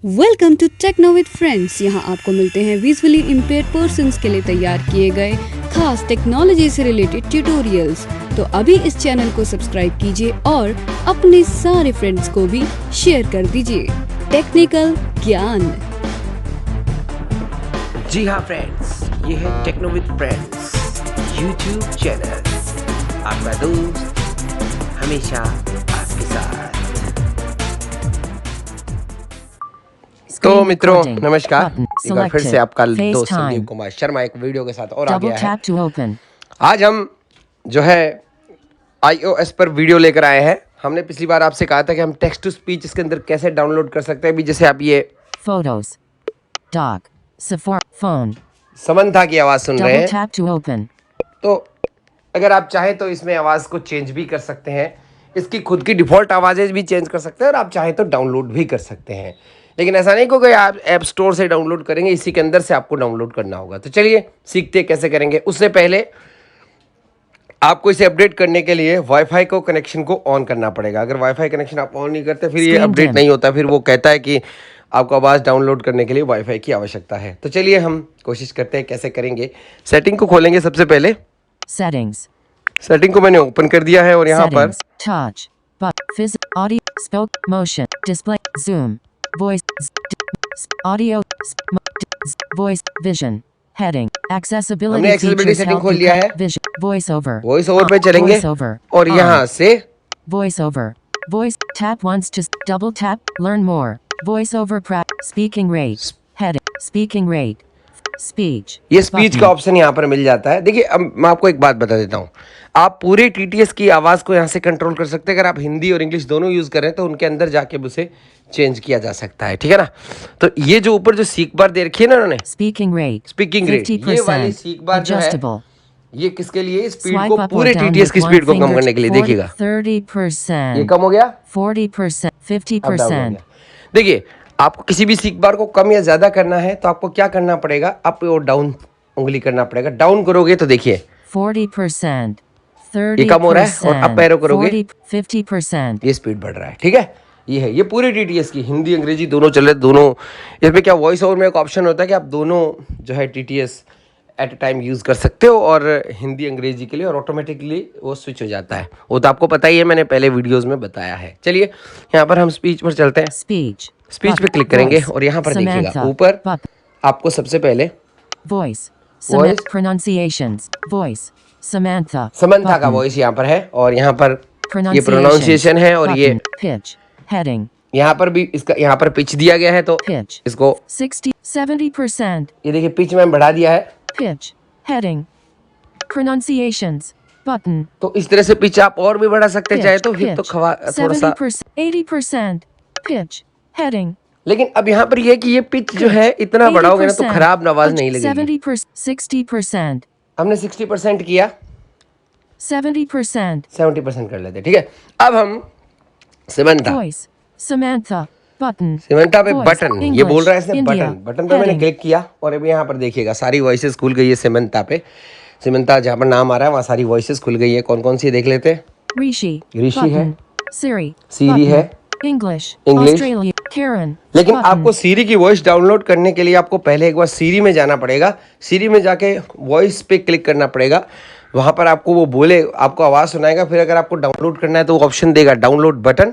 Welcome to Techno with Friends. यहाँ आपको मिलते हैं विजुअली इम्पेयर्ड पर्सन्स के लिए तैयार किए गए खास टेक्नोलॉजी से रिलेटेड ट्यूटोरियल्स। तो अभी इस चैनल को सब्सक्राइब कीजिए और अपने सारे फ्रेंड्स को भी शेयर कर दीजिए टेक्निकल ज्ञान। जी हाँ फ्रेंड्स, ये है Techno with Friends YouTube channel, आपका दोस्त हमेशा आपके साथ। तो मित्रों नमस्कार, एक बार फिर से आपका दोस्त संदीप कुमार शर्मा एक वीडियो के साथ और आ गया है। आज हम जो है iOS पर वीडियो लेकर आए हैं। हमने पिछली बार आपसे कहा था कि हम टेक्स्ट टू स्पीच इसके अंदर कैसे डाउनलोड कर सकते हैं। अभी जैसे आप ये फोटोज डॉक फोन समंथा की आवाज सुन रहे हैं, तो अगर आप चाहें तो इसमें आवाज को चेंज भी कर सकते हैं। इसकी खुद की डिफॉल्ट आवाजें भी चेंज कर सकते हैं और आप चाहें तो डाउनलोड भी कर सकते हैं। लेकिन ऐसा नहीं कि आप ऐप स्टोर से डाउनलोड करेंगे, इसी के अंदर से आपको डाउनलोड करना होगा। तो चलिए सीखते हैं कैसे करेंगे। उससे पहले आपको इसे अपडेट करने के लिए वाईफाई को कनेक्शन को ऑन करना पड़ेगा। अगर वाईफाई कनेक्शन आप ऑन नहीं करते फिर ये अपडेट नहीं होता, फिर वो कहता है कि आपको आवाज़ डाउनलोड करने के लिए वाईफाई की आवश्यकता है। तो चलिए हम कोशिश करते हैं कैसे करेंगे। सेटिंग को खोलेंगे। सबसे पहले सेटिंग को मैंने ओपन कर दिया है और यहाँ पर motion display zoom voice audio voice vision heading हमने एक्सेसिबिलिटी सेटिंग खोल लिया है। वॉइस ओवर पे चलेंगे और यहाँ से VoiceOver voice tap once to double tap learn more VoiceOver speaking rate heading speaking rate speech. ये स्पीच का ऑप्शन यहाँ पर मिल जाता है। देखिए अब मैं आपको एक बात बता देता हूँ, आप पूरे टीटीएस की आवाज़ को यहाँ से कंट्रोल कर सकते हैं। अगर आप हिंदी और इंग्लिश दोनों यूज़ करें तो उनके अंदर जाके उसे चेंज किया जा सकता है, ठीक है ना। तो ये जो ऊपर जो सीख बार दे रखी है ना उन्होंने, स्पीकिंग रेट, ये वाली सीख बार जो है ये किसके लिए, स्पीड को पूरे टीटीएस की स्पीड को कम करने के लिए। देखिएगा 30% ये कम हो गया, 40% 50%। देखिए आपको किसी भी सीख बार को कम या ज्यादा करना है तो आपको क्या करना पड़ेगा, अप और डाउन उंगली करना पड़ेगा। डाउन करोगे तो देखिए 40%, ये कम हो रहा है और अप एरो करोगे 50%, ये स्पीड बढ़ रहा है, ठीक है। ये है, ये पूरे टीटीएस की हिंदी अंग्रेजी दोनों चल रहे, दोनों। इसमें क्या वॉइस ओवर में एक ऑप्शन होता है कि आप दोनों जो है TTS at a time use कर सकते हो और हिंदी अंग्रेजी के लिए, और ऑटोमेटिकली वो स्विच हो जाता है। वो तो आपको पता ही है, मैंने पहले वीडियोस में बताया है। चलिए यहाँ पर हम स्पीच पर चलते हैं। स्पीच पे क्लिक करेंगे और यहाँ पर देखिएगा ऊपर आपको सबसे पहले वॉइस प्रोनाउंसिएशंस वॉइस समंथा का वॉइस यहाँ पर है और यहाँ पर ये प्रोनाउंसिएशन है और ये पिच हेडिंग यहाँ पर भी इसका यहाँ पर पिच दिया गया है, तो इसको 60-70%, ये देखिए पिच में बढ़ा दिया है। पिच हेडिंग प्रोनाउंसिएशंस बटन, तो इस तरह से पिच आप और भी बढ़ा सकते हैं चाहे तो, फिर तो थोड़ा सा 80% पिच हेडिंग। लेकिन अब यहाँ पर ये कि ये पिच जो है इतना बढ़ाओगे ना तो खराब आवाज नहीं लगेगी। 60% हमने 60% किया, 70% कर लेते, ठीक है। अब हम समंथा पे बटन, ये बोल रहा है इसने बटन पे मैंने क्लिक किया और अभी यहाँ पर देखिएगा सारी वॉइसेस खुल गई है। समंथा पे, समंथा जहाँ पर नाम आ रहा है वहाँ सारी वॉइसेस खुल गई है। कौन कौन सी देख लेते हैं। ऋषि है, सीरी है, इंग्लिश, Karen। लेकिन आपको सीरी की वॉइस डाउनलोड करने के लिए आपको पहले एक बार सीरी में जाना पड़ेगा। सीरी में जाके वॉइस पे क्लिक करना पड़ेगा। वहाँ पर आपको वो बोले, आपको आवाज़ सुनाएगा। फिर अगर आपको डाउनलोड करना है तो वो ऑप्शन देगा डाउनलोड बटन,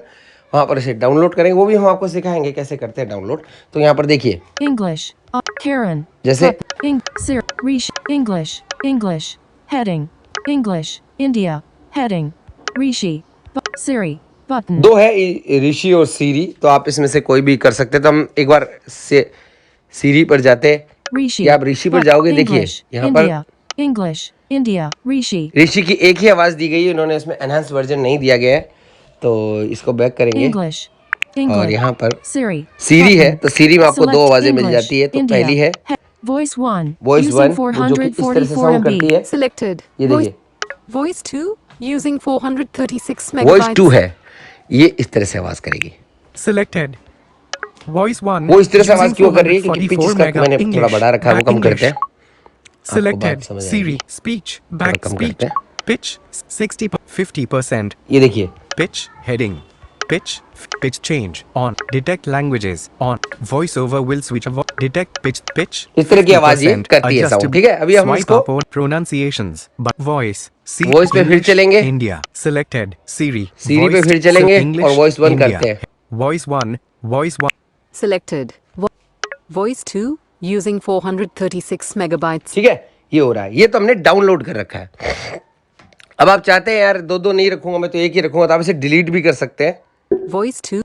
वहाँ पर इसे डाउनलोड करेंगे। वो भी हम आपको सिखाएंगे कैसे करते हैं डाउनलोड। तो यहाँ पर देखिए इंग्लिश Karen जैसे English heading English India heading Rishi सीरी बटन। दो है ऋषि और सीरी, तो आप इसमें से कोई भी कर सकते हैं। तो हम एक बार से सीरी पर जाते हैं या आप ऋषि पर जाओगे। देखिए यहाँ पर इंग्लिश इंडिया ऋषि की एक ही आवाज दी गई है, इन्होंने इसमें एनहांस वर्जन नहीं दिया गया है। तो इसको बैक करेंगे और यहाँ पर सीरी है, तो सीरी में आपको दो आवाजें मिल जाती है। तो पहली है वॉइस 1 जो कि इस तरह से साउंड करती है। Selected. ये देखिए Voice 2 using 436 वॉइस megabytes. 2 है, ये इस तरह से आवाज करेगी। Selected. Voice 1 वो इस तरह से आवाज using क्यों कर रही है, क्योंकि पिच 444 इसका mega मैंने थोड़ा English. बढ़ा रखा है, वो Back कम करते हैं। Selected. समझ आएगी। Siri speech back कम speech करते हैं। pitch 60 50%. ये देखिए Pitch heading pitch, pitch change on. Detect languages on. Voice over will switch. Detect pitch. इस तरह की आवाज ये 50% करती है साउंड। ठीक है, अभी हम Swipe इसको up on pronunciations. But voice. See Voice पे फिर English, चलेंगे। India selected. Siri. Siri पे Voice, फिर चलेंगे English, और voice 1 India. करते हैं। Voice 1. Voice 1. Selected. Voice 2 using 436 megabytes. ठीक है, ये हो रहा है। ये तो हमने डाउनलोड कर रखा है। अब आप चाहते हैं यार दो नहीं रखूंगा मैं, तो एक ही रखूंगा, तो आप इसे डिलीट भी कर सकते हैं। Voice 2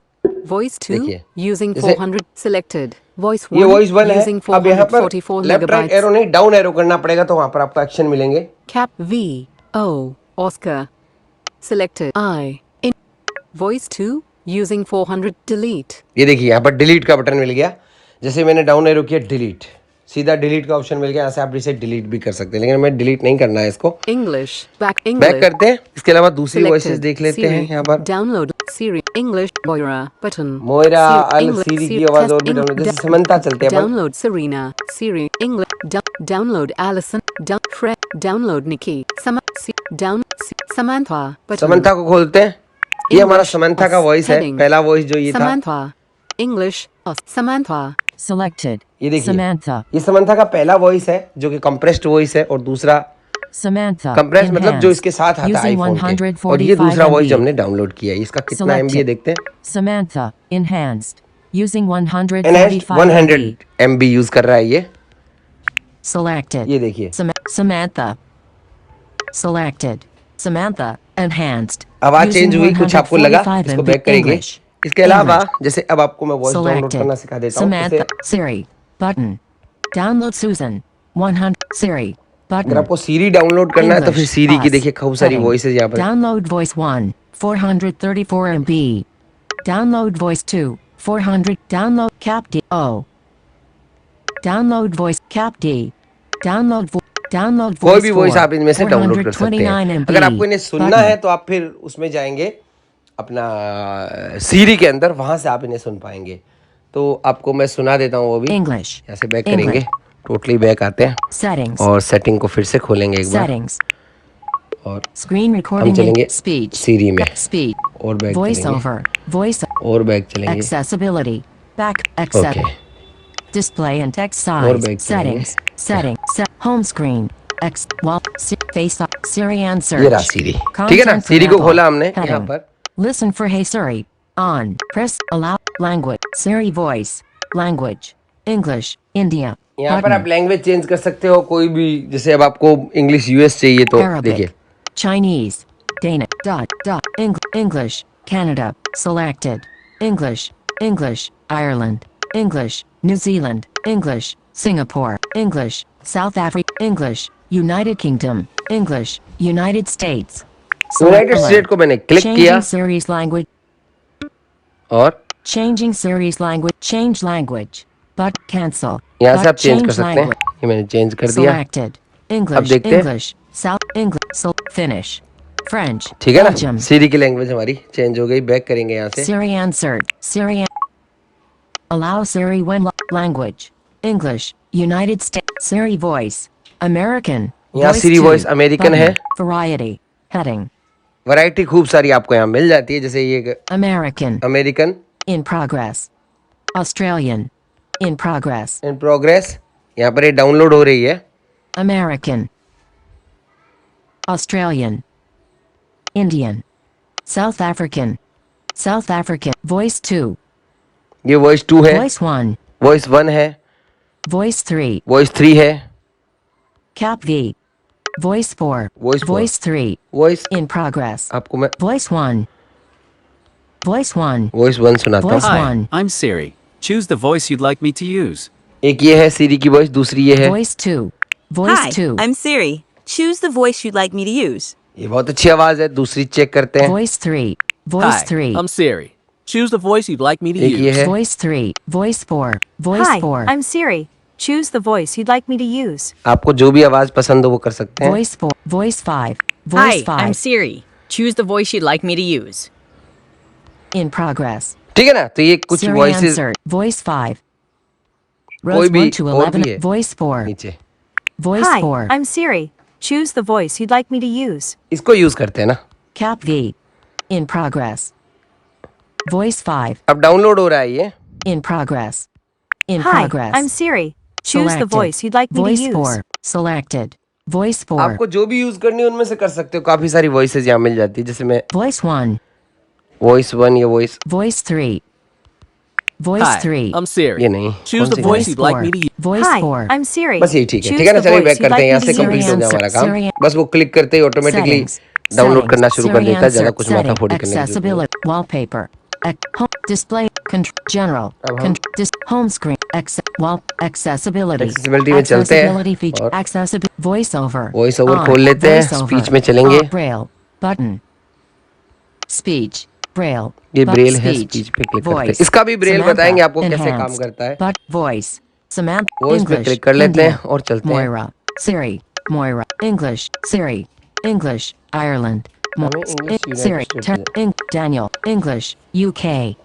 देखिए, using जैसे 400 selected. Voice 1 ये वॉइस 1 है। using अब यहाँ पर 444 लेफ्ट राइट megabytes. एरो नहीं, डाउन एरो करना पड़ेगा, तो वहां पर आपको एक्शन मिलेंगे। Cap V O Oscar selected. I in Voice 2 using 400 delete. ये देखिए यहाँ पर डिलीट का बटन मिल गया। जैसे मैंने डाउन एरो किया, डिलीट, सीधा डिलीट का ऑप्शन मिल गया। यहाँ से आप इसे डिलीट भी कर सकते हैं, लेकिन हमें डिलीट नहीं करना है इसको। English back बैक करते हैं। इसके अलावा दूसरी वॉइसेस Selected. देख लेते हैं Siri. यहाँ पर। Download Siri English Moira button. Moira Siri, अल English, सीरी की Siri, आवाज test और भी डाउनलोड, English, जैसे समंता चलते हैं अपन। Download Serena Siri English download Allison Fred download Nikki Samantha button. Samantha को खोलते हैं। ये हमारा English, समंथा का वॉइस है, heading. पहला वॉइस जो ये था। Samantha English Samantha Selected. ये देखिए, Samantha. ये समंथा का पहला वॉइस है जो कि कंप्रेस्ड वॉइस है, और दूसरा Samantha. कंप्रेस मतलब जो इसके साथ आता है Using आईफोन के। 145 और ये दूसरा वॉइस जो MB. हमने डाउनलोड किया है, इसका कितना एमबी है देखते हैं। Samantha. Enhanced. Using NH 145 100 MB. MB use कर रहा है ये। Selected. ये देखिए, Samantha. Selected. Samantha. Enhanced. आवाज Using चेंज हुई, कुछ आपको लगा, 145 इसको MB बैक करेंगे। English. इसके अलावा English. जैसे अब आपको मैं वॉइस डाउनलोड करना सिखा Selected. देता हूँ। Samantha. इसे Siri. Button. Download Susan. 100. Siri. अगर Button. आपको सीरी डाउनलोड करना है तो फिर English. सीरी की Pause. देखिए खूब सारी Heading. वॉइसेस यहाँ पर। Download voice 1, 434 MB. Download voice 2, 400. Download cap D. O. Download voice cap D. Download download कोई voice भी वॉइस 4, आप इनमें से डाउनलोड कर सकते 429 हैं। MB. अगर आपको इन्हें सुनना Button. है तो आप फिर उसमें जाएंगे अपना सीरी के अंदर, वहां से आप इन्हें सुन पाएंगे। तो आपको मैं सुना देता हूँ वो भी। English. यहाँ से बैक करेंगे, टोटली बैक आते हैं Settings. और सेटिंग को फिर से खोलेंगे एक बार, Settings. और Screen हम recording चलेंगे and speech. सीरी में, Speech. और बैक Voice चलेंगे, over. Voice. और बैक चलेंगे। Accessibility. Back. Okay, Accept. Display and text और size. Back Settings. Setting. Home screen. X. Wall. Face up. Siri and search. ये रहा सीरी। ठीक है ना, Content सीरी को level. खोला हमने यहाँ Heading. पर। Listen for Hey Siri. On. Press. Allow. Language. Siri voice. Language. English. India. यहाँ पर Button. आप लैंग्वेज चेंज कर सकते हो कोई भी, जैसे अब आपको इंग्लिश यूएस चाहिए तो देखिए, Arabic. Chinese. Danish. English. Canada. Selected. English. English. Ireland. English. New Zealand. English. Singapore. English. South Africa. English. United Kingdom. English. United States. United state को मैंने क्लिक किया Changing series language. और Changing series language. Change language. But cancel. यहाँ से But आप change कर change सकते हैं। language. ये मैंने चेंज कर दिया। Selected. English. देखते हैं। English. South English. So Finnish. French. ठीक है ना, Belgium. सीरी की लैंग्वेज हमारी चेंज हो गई। बैक करेंगे यहाँ से। Siri answered. Siri. Allow Siri when language. English. United States. Siri voice. American. यहाँ Voice Siri two. voice American Button. है। Variety. Heading. वैरायटी खूब सारी आपको यहाँ मिल जाती है, जैसे ये American. American In progress. Australian. In progress. In progress, यहाँ पर ये डाउनलोड हो रही है। American. Australian. Indian. South African. South African. Voice 2. ये वॉइस 2 है, Voice 1. वॉइस 1 है, Voice 3. वॉइस 3 है, Cap V. Voice 4. Voice 4. Voice 3. Voice In progress. आपको मैं Voice 1. Voice 1. वॉइस 1 सुनाता Voice हूँ। Hi, one. I'm Siri. Choose the voice you'd like me to use. एक ये है सीरी की वॉइस, दूसरी ये है। Voice 2. Voice Hi, 2. I'm Siri. Choose the voice you'd like me to use. ये बहुत अच्छी आवाज है। दूसरी चेक करते हैं। Voice 3. Voice Hi, 3. I'm Siri. Choose the voice you'd like me to एक ये use. है। Voice 3. Voice 4. Voice Hi, 4. I'm Siri. Choose the voice you'd like me to use. आपको जो भी आवाज पसंद हो वो कर सकते हैं। Voice 4. Voice 5. Voice 5. I'm Siri. Choose the voice you'd like me to use. In progress. ठीक है ना, तो ये कुछ Siri वॉइसेस answered. Voice 5. कोई Rows भी 1 to और 11. भी है Voice 4. नीचे, Voice Hi, 4. I'm Siri. Choose the voice you'd like me to use. इसको यूज करते हैं ना। Cap V. In progress. Voice 5. अब डाउनलोड हो रहा है ये। In progress. In Hi, progress. I'm Siri. Choose the Selected. voice you'd like me Voice to use. 4. Selected. Voice 4. आपको जो भी यूज करनी है उनमें से कर सकते हो, काफी सारी वॉइसेज यहाँ मिल जाती है, जैसे मैं Voice 1. वॉइस 1 या voice Voice 3. Voice Hi, 3. I'm Siri. ये नहीं, Choose कौन the C voice Voice you'd like 4. me to use. Voice Hi, 4. I'm Siri. बस यही ठीक है, Choose ठीक है ना। the चलिए voice बैक you'd करते हैं, like यहाँ me से to कंप्लीट हो use. गया हमारा काम। Siri. बस वो क्लिक करते ही ऑटोमेटिकली Settings. डाउनलोड करना शुरू कर Siri देता है, ज्यादा answer. कुछ माथाफोड़ी Setting. करने की जरूरत नहीं है। Accessibility. Wallpaper. Home display. General. अब हम Home screen. Accessibility. Accessibility में चलते हैं Accessibility feature. और Accessibility. Voice over. Voice over On. खोल लेते हैं, Voice over. speech में चलेंगे। On. Braille. Button. Speech. Braille. ये But ब्रेल है, स्पीच पे क्लिक करते हैं। Voice. इसका भी ब्रेल Samantha. बताएंगे आपको कैसे काम Enhanced. करता है। But voice. Samantha. Voice पे English. क्लिक कर लेते हैं India. और चलते हैं। Moira. Siri. Moira. English. Siri. English. Ireland. हमें English United Siri. States Daniel. English. UK.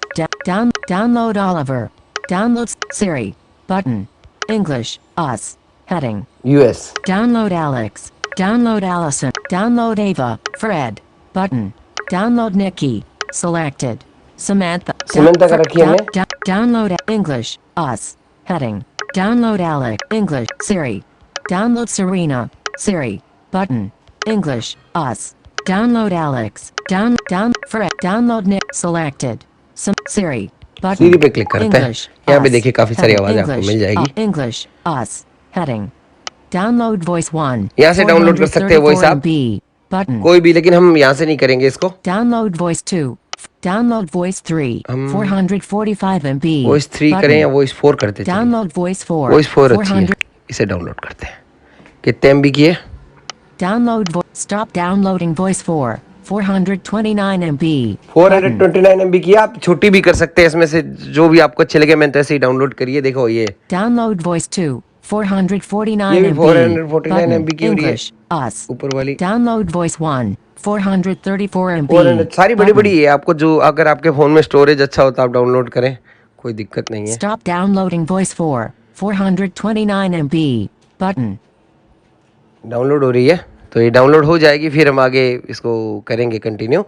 Download Oliver. Downloads Siri. Button. English. Us. Heading. US Download Alex. Download Allison. Download Ava. Fred. Button. Download Nikki. Selected. Samantha. Samantha का रखी हमने। Download English. Us. Heading. Download Alex. English. Siri. Download Serena. Siri. Button. English. Us. Download Alex. Fred. Download Nick. Selected. Siri. Button. Siri पे click करते हैं। English. यहाँ पे Us. देखिए काफी सारी Heading. आवाज़ें आपको English. मिल जाएगी। English. Us. Heading. Download Voice 1. यहाँ से डाउनलोड कर सकते हैं वॉइस आप, 434 MB. Button. कोई भी, लेकिन हम यहाँ से नहीं करेंगे इसको। Download Voice 2. Download Voice 3. 445 MB. Voice 3 Button. करें या वॉइस 4 करते हैं? Download Voice 4. वॉइस 4 अच्छी है, 400. इसे डाउनलोड करते हैं। कितने MB की है? Download Stop downloading Voice 4. 429 MB. 429 MB की है। आप छोटी भी कर सकते हैं, इसमें से जो भी आपको अच्छे लगे। मैंने तो ऐसे ही डाउनलोड करिए। देखो ये Download Voice 2. 449 ये भी MB. 449 MB की हो रही है। English. Us. ऊपर वाली Download Voice 1. 434 MB. 400 सारी बड़ी बड़ी है। आपको जो, अगर आपके फोन में स्टोरेज अच्छा होता है आप डाउनलोड करें, कोई दिक्कत नहीं है। Stop downloading Voice 4. 429 MB. Button. Download हो रही है, तो ये डाउनलोड हो जाएगी, फिर हम आगे इसको करेंगे कंटिन्यू।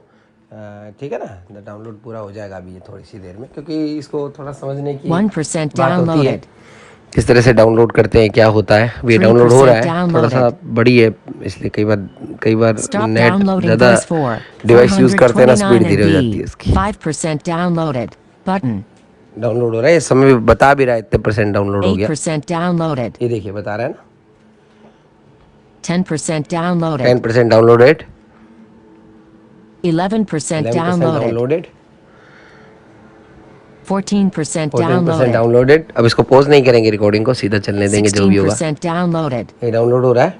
ठीक है ना, डाउनलोड पूरा हो जाएगा अभी ये थोड़ी सी देर में, क्योंकि इसको थोड़ा समझने की 1% बात होती है। downloaded. किस तरह से डाउनलोड करते हैं, क्या होता है। ये डाउनलोड हो रहा है, थोड़ा सा बड़ी है, इसलिए कई बार Stop नेट downloading ज़्यादा Voice 4. डिवाइस यूज़ करते हैं ना, स्पीड 429 धीरे हो जाती है MB. इसकी। 5% downloaded. Button. डाउनलोड हो रहा है, इस समय बता भी रहा है इतने % डाउनलोड हो गया। 8% downloaded. ये देखिए बता रहा है ना, 10% downloaded. 10% downloaded, 11% 11% downloaded. Downloaded, 14% 14% downloaded. Downloaded. अब इसको पॉज नहीं करेंगे, रिकॉर्डिंग को सीधा चलने देंगे जो भी होगा। 16% downloaded. ये डाउनलोड हो रहा है,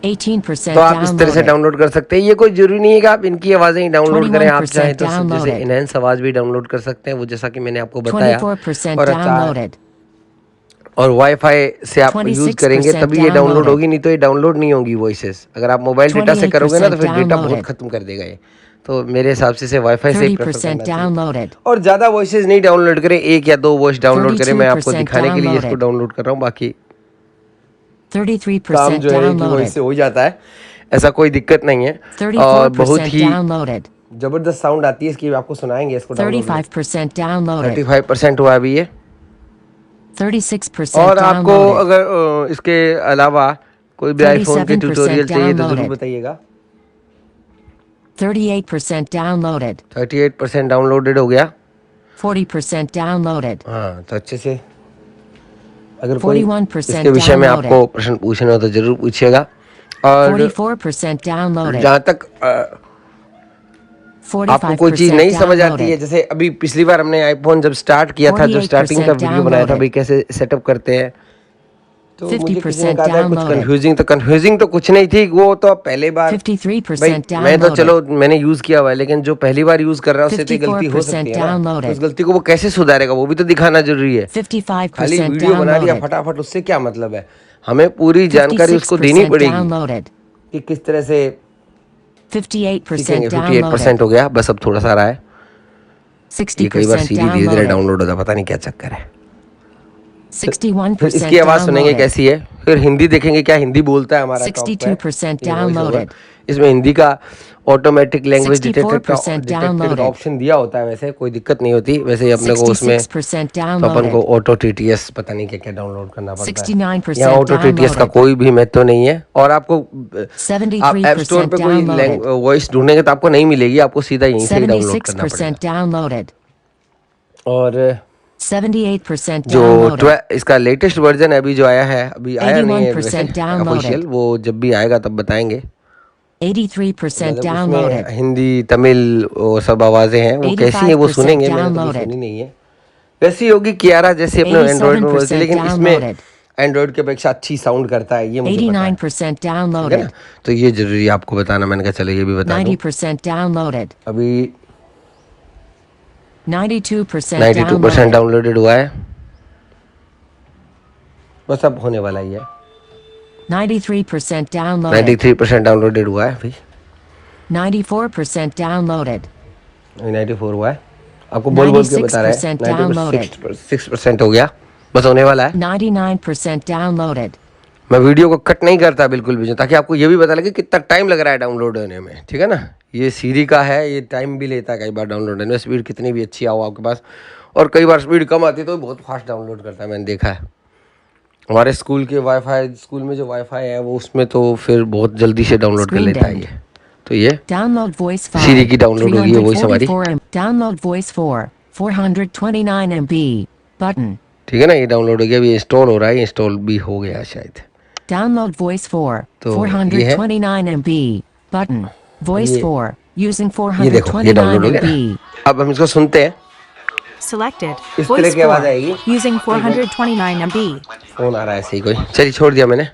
18% तो आप इस तरह से downloaded. डाउनलोड कर सकते हैं। ये कोई जरूरी नहीं है कि आप इनकी आवाज़ें ही डाउनलोड करें, आप 21% चाहें तो जैसे downloaded. इनहैंस आवाज़ भी डाउनलोड कर सकते हैं, वो जैसा कि मैंने आपको बताया। 24% और अच्छा, downloaded. और वाईफाई से आप यूज़ 26% करेंगे तभी ये डाउनलोड downloaded. होगी, नहीं तो ये डाउनलोड नहीं होगी वॉइसेस। अगर आप मोबाइल डेटा से करोगे ना तो फिर डेटा बहुत 28% खत्म कर देगा ये। तो मेरे हिसाब से वाईफाई से ही प्रेफर 30% करना चाहिए। downloaded. और ज़्यादा वॉइसेस नहीं डाउनलोड करें, 1 या 2 वॉइस डाउनलोड करें। मैं आपको 32% दिखाने के लिए इसको downloaded. डाउनलोड कर रहा हूँ, बाकी काम 33% जो है कि वॉइस downloaded. से हो जाता है, ऐसा कोई दिक्कत नहीं है। और बहुत 34% ही downloaded. जबरदस्त साउंड आती है इसकी, आपको सुनाएंगे इसको। 35% downloaded. 35% हुआ अभी ये। 36% और आपको downloaded. अगर इसके अलावा कोई भी आईफोन के 37% ट्यूटोरियल चाहिए तो जरूर downloaded. बताइएगा। 38% downloaded. 38% डाउनलोडेड हो गया। 40% downloaded. हाँ, तो अच्छे से अगर कोई 41% इसके विषय में downloaded. आपको प्रश्न पूछना हो तो जरूर पूछिएगा। और 44% downloaded. जहाँ तक 45% आपको कोई चीज़ नहीं समझ आती है, downloaded. जैसे अभी पिछली बार हमने आईफोन जब स्टार्ट किया था, जो स्टार्टिंग का 48% वीडियो बनाया था downloaded. भाई कैसे सेटअप करते हैं, तो मुझे किसी ने 50% कहा था कुछ downloaded. कंफ्यूजिंग, तो कंफ्यूजिंग तो कुछ नहीं थी, वो तो पहले बार 53% भाई मैं तो downloaded. चलो मैंने यूज किया हुआ है, लेकिन जो पहली बार यूज कर रहा है उससे तो गलती हो सकती है ना, 54% तो उस गलती को वो कैसे सुधारेगा वो भी तो दिखाना जरूरी है। 55% खाली वीडियो बना लिया downloaded. फटाफट, उससे क्या मतलब है। हमें पूरी जानकारी उसको देनी 56% पड़ेगी downloaded. कि किस तरह से 58% सीखेंगे। downloaded. 58% हो गया, बस अब थोड़ा सा रहा है। ये कई बार 60% सीडी धीरे धीरे downloaded. डाउनलोड होता है, पता नहीं क्या चक्कर है। 61% फिर इसकी आवाज सुनेंगे downloaded. कैसी है, फिर हिंदी देखेंगे क्या हिंदी बोलता है हमारा टॉप पे। 62% ये voice over। downloaded. इसमें हिंदी का ऑटोमेटिक लैंग्वेज 64% डिटेक्टेड downloaded. का ऑप्शन दिया होता है, वैसे कोई दिक्कत नहीं होती। वैसे ही अपने को उसमें 66% तो अपन को downloaded. ऑटो टीटीएस पता नहीं क्या क्या डाउनलोड करना पड़ता है। 69% यहाँ ऑटो टीटीएस का downloaded. कोई भी महत्व नहीं है। और आपको आप 73% ऐप स्टोर पे कोई downloaded. वॉइस ढूंढेंगे तो आपको नहीं मिलेगी, आपको सीधा यहीं से डाउनलोड करना पड़ेगा। 76% downloaded. और 78% जो downloaded. इसका लेटेस्ट वर्जन अभी जो आया है, अभी आया नहीं है 81% downloaded. ऑफिशियल, वो जब भी आएगा तब बताएंगे। 83% मतलब downloaded. उसमें हिंदी तमिल वो सब आवाजें हैं, वो कैसी है वो 85% सुनेंगे, मैंने कभी downloaded. सुनी नहीं है। वैसी होगी कियारा जैसे अपने एंड्रॉइड में बोलती है, लेकिन 87% इसमें downloaded. एंड्रॉइड के अपेक्षा अच्छी साउंड करता है, ये मुझे पता है। 89% ठीक है downloaded. ना, तो ये जरूरी आपको बताना, मैंने कहा चलो ये भी बता दूं। 90% downloaded. अभी 92% 92% downloaded. डाउनलोडेड हुआ है, बस अब होने वाला ही है। 93% downloaded. 93% डाउनलोडेड हुआ है, अभी 94% downloaded. 94 हुआ है, आपको बोल बोल के बता रहा है। 96% downloaded. 96% हो गया, बस होने वाला है। 99% downloaded. मैं वीडियो को कट नहीं करता बिल्कुल भी, ताकि आपको ये भी पता लगे कितना टाइम लग रहा है डाउनलोड होने में, ठीक है ना। ये सीरी का है, ये टाइम भी लेता है कई बार डाउनलोड होने में, स्पीड कितनी भी अच्छी आओ आपके पास। और कई बार स्पीड कम आती है तो बहुत फास्ट डाउनलोड करता है, मैंने देखा है। हमारे स्कूल के वाईफाई, स्कूल में जो वाईफाई है वो उसमें तो फिर बहुत जल्दी से डाउनलोड कर लेता है ये। तो ये Download voice 5. सीरी की डाउनलोड होगी है वॉइस हमारी, 344 M. Download voice 4. 429 MB. Button. ठीक है ना। ये डाउनलोड हो गया, अभी इंस्टॉल हो रहा है, इंस्टॉल भी हो गया शायद। Download voice 4. तो ये है। 429 MB. Button. Voice ये- 4. Using ये देखो ये डाउनलोड हो 429 गया। MB. अब हम इसको सुनते हैं, Selected. इस तरह Voice की आवाज 4. आएगी। Using 429 MB. फोन आ रहा है ऐसे ही कोई, चलिए छोड़ दिया मैंने।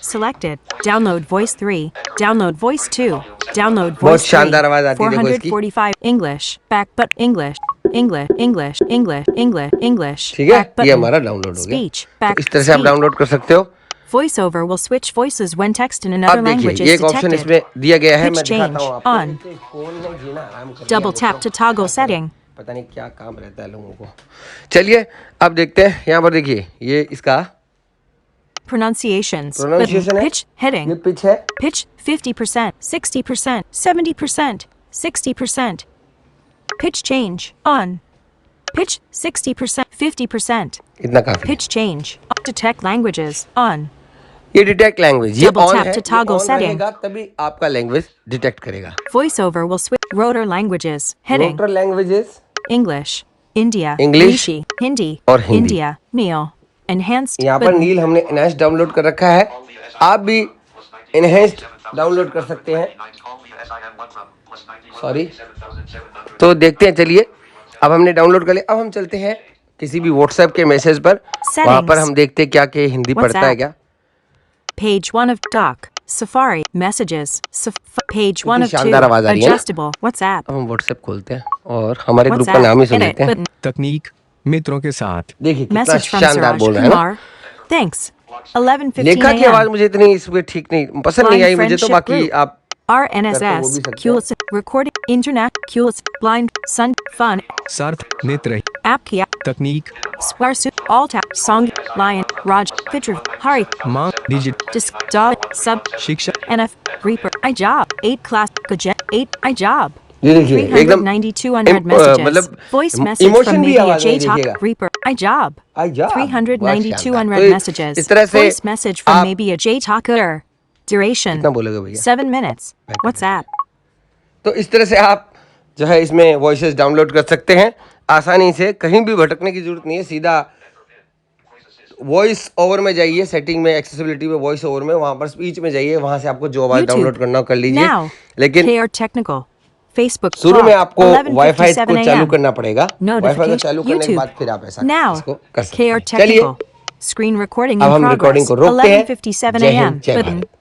Selected. Download voice 3. Download voice 2. Download बहुत voice 3. शानदार आवाज आती है, देखो इसकी। 445 English. Back but English. English. English. English. English. English. ठीक है, Back button. ये हमारा डाउनलोड हो गया। Speech. तो Back इस तरह से आप speech. डाउनलोड कर सकते हो। VoiceOver will switch voices when text in another अब देखिए language ये is एक ऑप्शन detected. इसमें दिया गया है, मैं Pitch दिखाता change हूँ आपको। on. फोन में जीना आराम कर Double लिया tap to toggle setting. पता नहीं क्या काम रहता है लोगों को। चलिए अब देखते हैं, यहाँ पर देखिए ये इसका Pronunciations. प्रोनाउंसिएशन है, Pitch heading. ये पिच है, Pitch 50%, 60%, 70%, 60%. Pitch change on. Pitch 60%, 50%. इतना काफी है। Pitch change. Detect languages on. ये डिटेक्ट लैंग्वेज, ये Double ऑन tap है, to ये toggle on setting. रहेगा तभी आपका लैंग्वेज डिटेक्ट करेगा। VoiceOver will switch rotor languages. Heading. Rotor languages English. India. English Rishi. Hindi. और हिंदी। India. Neo. Enhanced. यहाँ पर नील हमने इनहेंस्ड डाउनलोड कर रखा है, आप भी इनहेंस्ड डाउनलोड कर सकते हैं। सॉरी, तो देखते हैं, चलिए अब हमने डाउनलोड कर लिया। अब हम चलते हैं किसी भी व्हाट्सएप के मैसेज पर, वहाँ पर हम देखते हैं क्या कि हिंदी पढ़ता है क्या। Page 1 of doc. Safari. Messages. Page 1 of 2. शानदार आवाज आ रही है ना? Adjustable. WhatsApp. अब हम व्हाट्सएप खोलते हैं और हमारे ग्रुप का WhatsApp. नाम ही सुन Edit लेते हैं। button. तकनीक मित्रों के साथ। देखिए कितना Message from शानदार Suraj बोल रहा है ना। Kumar. Thanks. 11:15 लेखा की आवाज a.m. मुझे इतनी इसमें ठीक नहीं पसंद नहीं आई मुझे, तो Friendship बाकी group. आप वो भी RNSS. सकते हैं। Culus. Recording. Internet. Culus. Blind. Sun. Fun. Surf नेत्र App Kia. तकनीक Swarsu. Alt App. Song. Lion. Raj. Fitra. Hari. माँ डिजिट Disc. Dog. Sub. शिक्षा NF. Reaper. iJob. 8 class. Gajet. 8 iJob. ये देखिए एकदम 392 unread messages. Voice message emotion from भी maybe a आवाज नहीं JTalk. दिखेगा। Reaper. iJob. iJob, 392 बहुत unread शानदार। messages. तो इस तरह से Voice message from आप maybe a JTalker. Duration. कितना बोलोगे भैया? 7 minutes. WhatsApp. तो इस तरह से आप जो है इसमें वॉइसेस डाउनलोड कर सकते हैं आसानी से, कहीं भी भटकने की जरूरत नहीं है। सीधा वॉइस ओवर में जाइए, सेटिंग में, एक्सेसिबिलिटी में, वॉइस ओवर में, वहां पर स्पीच में जाइए, वहां से आपको जो आवाज YouTube. डाउनलोड करना हो कर लीजिए। Now. लेकिन KR Technical. Facebook. शुरू में clock, आपको वाईफाई 11:57 को चालू a.m. करना पड़ेगा। वाईफाई को Notification. चालू करने के बाद YouTube. फिर आप ऐसा Now. इसको कर सकते KR हैं। चलिए Technical. Screen recording अब in हम progress. रिकॉर्डिंग को रोकते हैं। 11:57 जय हिंद, a.m. जय Button. भारत।